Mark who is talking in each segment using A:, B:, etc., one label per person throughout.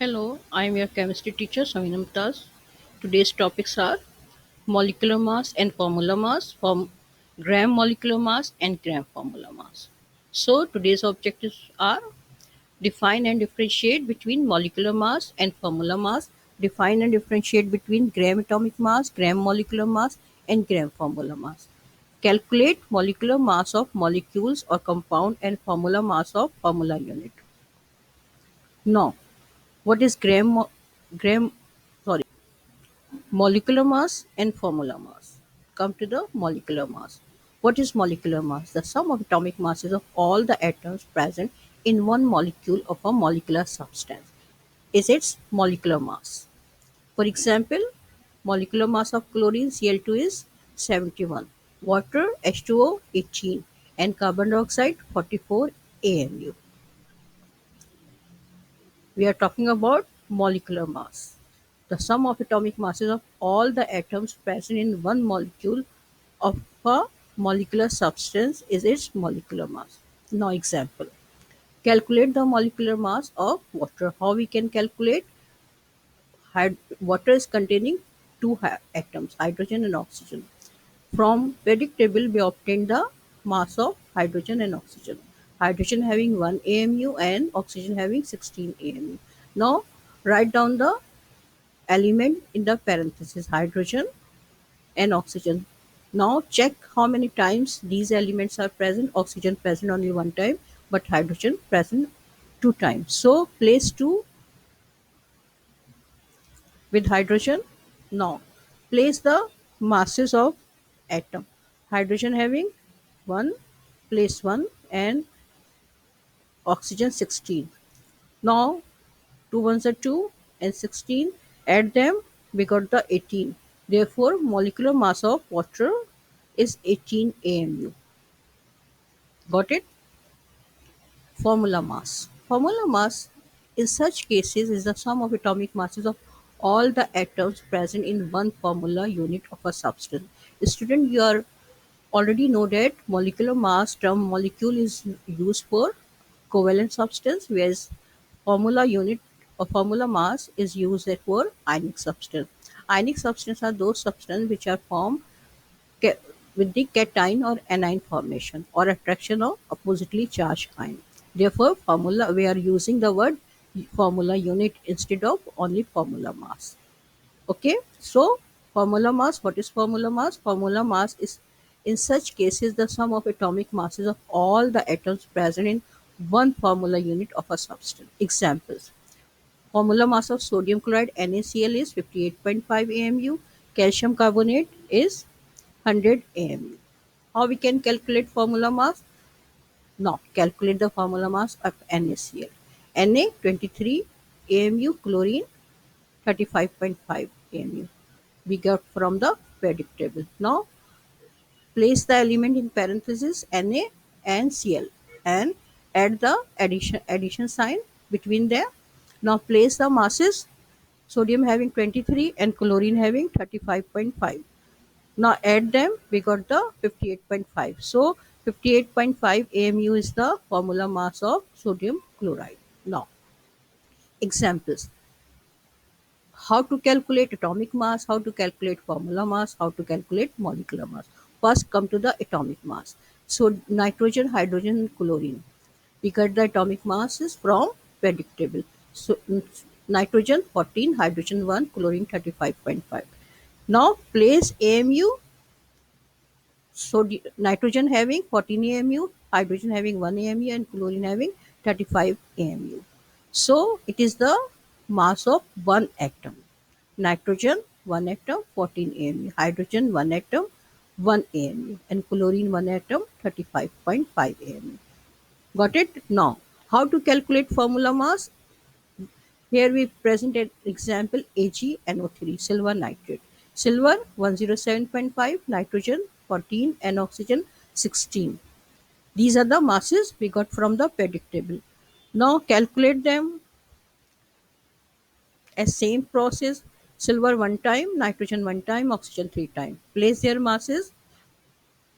A: Hello, I am your chemistry teacher Saminam Tas. Today's topics are molecular mass and formula mass, from gram molecular mass and gram formula mass. So today's objectives are define and differentiate between molecular mass and formula mass, define and differentiate between gram atomic mass, gram molecular mass and gram formula mass. Calculate molecular mass of molecules or compound and formula mass of formula unit. Now, what is gram sorry molecular mass and formula mass? Come to the molecular mass. What is molecular mass? The sum of atomic masses of all the atoms present in one molecule of a molecular substance is its molecular mass. For example, molecular mass of chlorine Cl2 is 71, water H2O 18, and carbon dioxide 44 AMU. We are talking about molecular mass. The sum of atomic masses of all the atoms present in one molecule of a molecular substance is its molecular mass. Now example. Calculate the molecular mass of water. How we can calculate? Water is containing two atoms, hydrogen and oxygen. From periodic table we obtain the mass of hydrogen and oxygen. Hydrogen having 1 AMU and oxygen having 16 AMU. Now write down the element in the parenthesis, hydrogen and oxygen. Now check how many times these elements are present. Oxygen present only one time, but hydrogen present two times. So place 2 with hydrogen. Now place the masses of atom. Hydrogen having 1, place 1, and oxygen 16. Now 2 ones are 2 and 16, add them, we got the 18. Therefore molecular mass of water is 18 AMU. Got it? Formula mass. Formula mass in such cases is the sum of atomic masses of all the atoms present in one formula unit of a substance. Student, you are already know that molecular mass term molecule is used for covalent substance, whereas formula unit or formula mass is used for ionic substance. Ionic substance are those substances which are formed ca- with the cation or anion formation or attraction of oppositely charged ion. Therefore, formula we are using the word formula unit instead of only formula mass. Okay, so formula mass. What is formula mass? Formula mass is in such cases the sum of atomic masses of all the atoms present in one formula unit of a substance. Examples: formula mass of sodium chloride NaCl is 58.5 AMU. Calcium carbonate is 100 AMU. How we can calculate formula mass? Now calculate the formula mass of NaCl. Na 23 AMU, chlorine 35.5 AMU. We got from the periodic table. Now place the element in parenthesis Na and Cl and add the addition sign between them. Now place the masses, sodium having 23 and chlorine having 35.5. Now add them, we got the 58.5. So 58.5 AMU is the formula mass of sodium chloride. Now examples: how to calculate atomic mass, how to calculate formula mass, how to calculate molecular mass. First come to the atomic mass. So nitrogen, hydrogen and chlorine. We get the atomic masses from periodic table. So nitrogen 14, hydrogen 1, chlorine 35.5. Now place AMU. So nitrogen having 14 AMU, hydrogen having 1 AMU and chlorine having 35 AMU. So it is the mass of one atom. Nitrogen 1 atom 14 AMU, hydrogen 1 atom 1 AMU and chlorine 1 atom 35.5 AMU. Got it? Now how to calculate formula mass? Here we present an example: AgNO3, silver nitrate. Silver 107.5, nitrogen 14 and oxygen 16. These are the masses we got from the periodic table. Now calculate them as same process: silver 1 time, nitrogen 1 time, oxygen 3 time. Place their masses: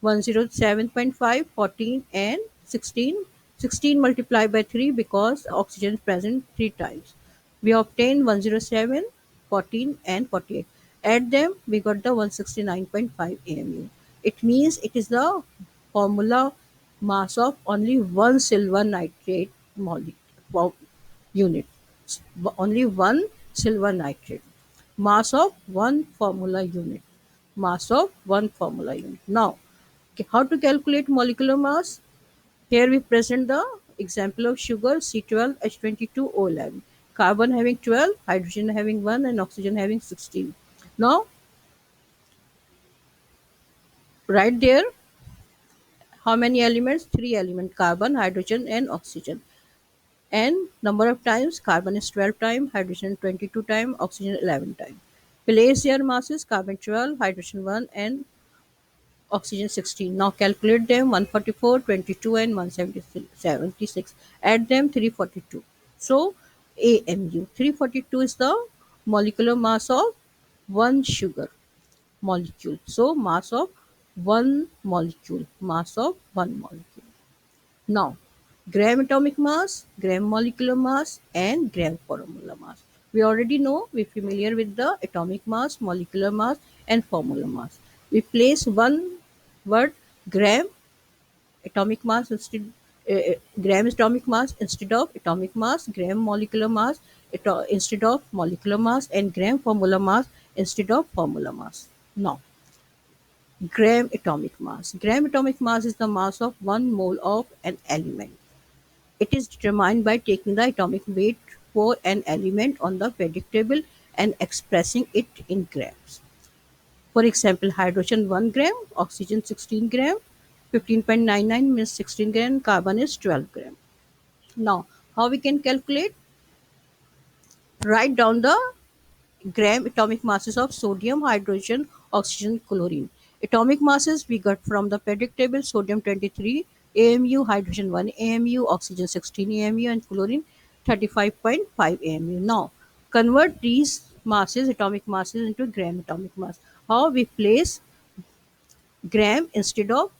A: 107.5, 14 and 16. 16 multiplied by 3 because oxygen is present 3 times. We obtained 107, 14, and 48. Add them, we got the 169.5 AMU. It means it is the formula mass of only one silver nitrate unit. Only one silver nitrate. Mass of one formula unit. Mass of one formula unit. Now, how to calculate molecular mass? Here we present the example of sugar C12H22O11. Carbon having 12, hydrogen having 1, and oxygen having 16. Now, right there, how many elements? Three elements: carbon, hydrogen, and oxygen. And number of times: carbon is 12 times, hydrogen 22 times, oxygen 11 times. Place their masses: carbon 12, hydrogen 1, and oxygen 16. Now calculate them: 144, 22, and 176. Add them: 342. So AMU 342 is the molecular mass of one sugar molecule. So mass of one molecule. Mass of one molecule. Now, gram atomic mass, gram molecular mass, and gram formula mass. We already know, we're familiar with the atomic mass, molecular mass, and formula mass. We place one word gram atomic mass gram atomic mass instead of atomic mass, gram molecular mass instead of molecular mass, and gram formula mass instead of formula mass. Now, gram atomic mass. Gram atomic mass is the mass of one mole of an element. It is determined by taking the atomic weight for an element on the periodic table and expressing it in grams. For example, hydrogen 1 gram, oxygen 16 gram, 15.99 means 16 gram, carbon is 12 gram. Now, how we can calculate? Write down the gram atomic masses of sodium, hydrogen, oxygen, chlorine. Atomic masses we got from the periodic table: sodium 23 AMU, hydrogen 1 AMU, oxygen 16 AMU, and chlorine 35.5 AMU. Now, convert these masses, atomic masses, into gram atomic mass. How we place gram instead of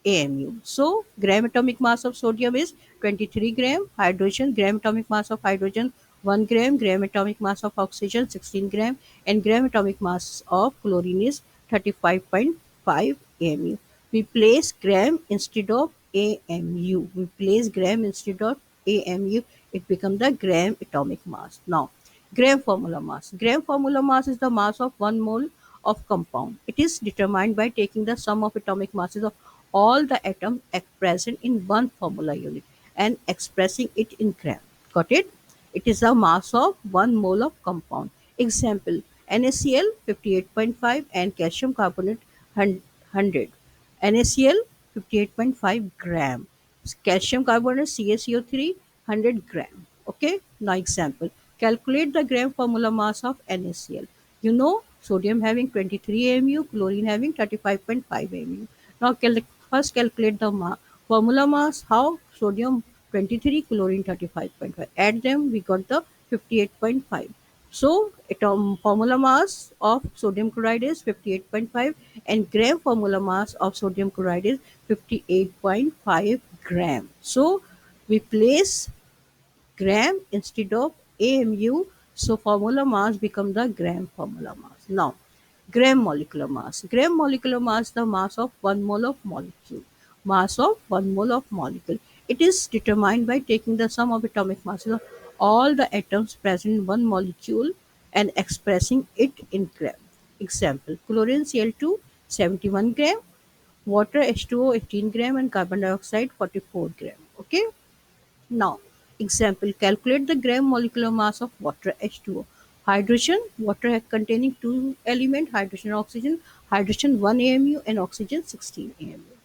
A: AMU. So, gram atomic mass of sodium is 23 gram, hydrogen, gram atomic mass of hydrogen 1 gram, gram atomic mass of oxygen 16 gram, and gram atomic mass of chlorine is 35.5 AMU. We place gram instead of AMU. We place gram instead of AMU. It becomes the gram atomic mass. Now, gram formula mass. Gram formula mass is the mass of one mole of compound. It is determined by taking the sum of atomic masses of all the atoms present in one formula unit and expressing it in gram. Got it? It is the mass of one mole of compound. Example: NaCl 58.5 and calcium carbonate 100. NaCl 58.5 gram. Calcium carbonate CaCO3 100 gram. Okay. Now example. Calculate the gram formula mass of NaCl. You know, sodium having 23 AMU, chlorine having 35.5 AMU. Now first calculate the formula mass. How? Sodium 23, chlorine 35.5. Add them, we got the 58.5. So, formula mass of sodium chloride is 58.5 and gram formula mass of sodium chloride is 58.5 gram. So, we place gram instead of AMU. So formula mass become the gram formula mass. Now, gram molecular mass. Gram molecular mass the mass of one mole of molecule. Mass of one mole of molecule. It is determined by taking the sum of atomic masses of all the atoms present in one molecule and expressing it in gram. Example: chlorine Cl2 71 gram, water H2O 18 gram, and carbon dioxide 44 gram. Okay. Now, example: calculate the gram molecular mass of water H2O. Hydrogen, water containing two elements, hydrogen and oxygen, hydrogen 1 AMU and oxygen 16 AMU.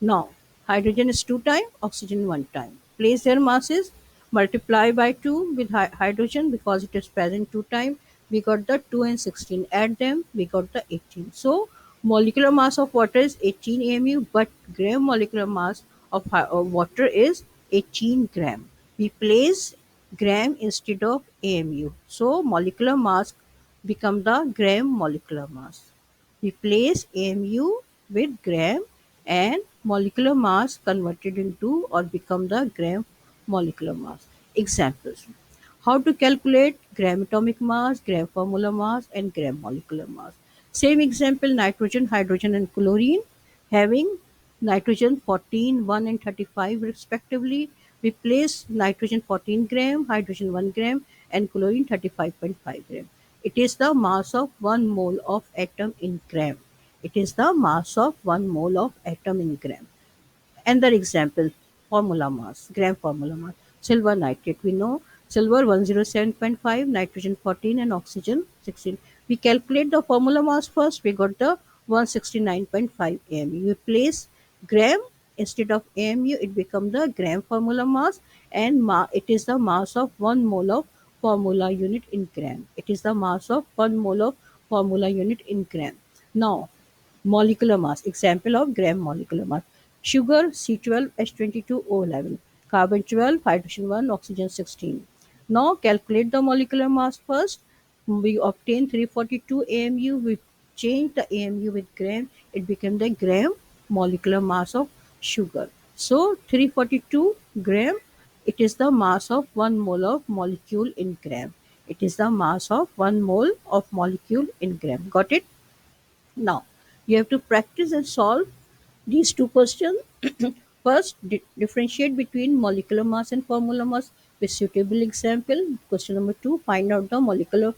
A: Now, hydrogen is 2 times, oxygen 1 time. Place their masses, multiply by 2 with hydrogen because it is present 2 times. We got the 2 and 16. Add them, we got the 18. So, molecular mass of water is 18 AMU, but gram molecular mass of water is 18 gram. We place gram instead of AMU. So, molecular mass become the gram molecular mass. We place AMU with gram and molecular mass converted into or become the gram molecular mass. Examples: How to calculate gram atomic mass, gram formula mass, and gram molecular mass. Same example, nitrogen, hydrogen, and chlorine having nitrogen 14, 1, and 35 respectively. We place nitrogen 14 gram, hydrogen 1 gram, and chlorine 35.5 gram. It is the mass of 1 mole of atom in gram. It is the mass of 1 mole of atom in gram. Another example, formula mass, gram formula mass. Silver nitrate. We know silver 107.5, nitrogen 14, and oxygen 16. We calculate the formula mass first. We got the 169.5 AMU. We place gram instead of AMU. It becomes the gram formula mass, and it is the mass of 1 mole of formula unit in gram. It is the mass of 1 mole of formula unit in gram. Now, molecular mass. Example of gram molecular mass. Sugar C12H22O11. Carbon 12, hydrogen 1, oxygen 16. Now calculate the molecular mass first. We obtain 342 AMU. We change the AMU with gram. It became the gram molecular mass of sugar. So 342 gram. It is the mass of 1 mole of molecule in gram. It is the mass of 1 mole of molecule in gram. Got it? Now, you have to practice and solve these two questions. First, differentiate between molecular mass and formula mass with suitable example. Question number 2, find out the molecular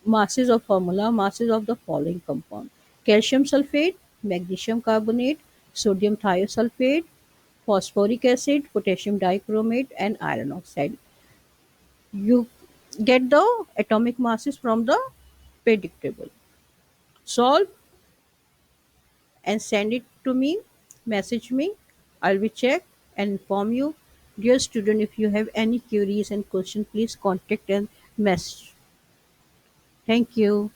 A: masses of formula masses of the following compound: calcium sulfate, magnesium carbonate, sodium thiosulfate, phosphoric acid, potassium dichromate, and iron oxide. You get the atomic masses from the predictable. Solve and send it to me, message me. I'll be check and inform you. Dear student, if you have any queries and questions, please contact and message. Thank you.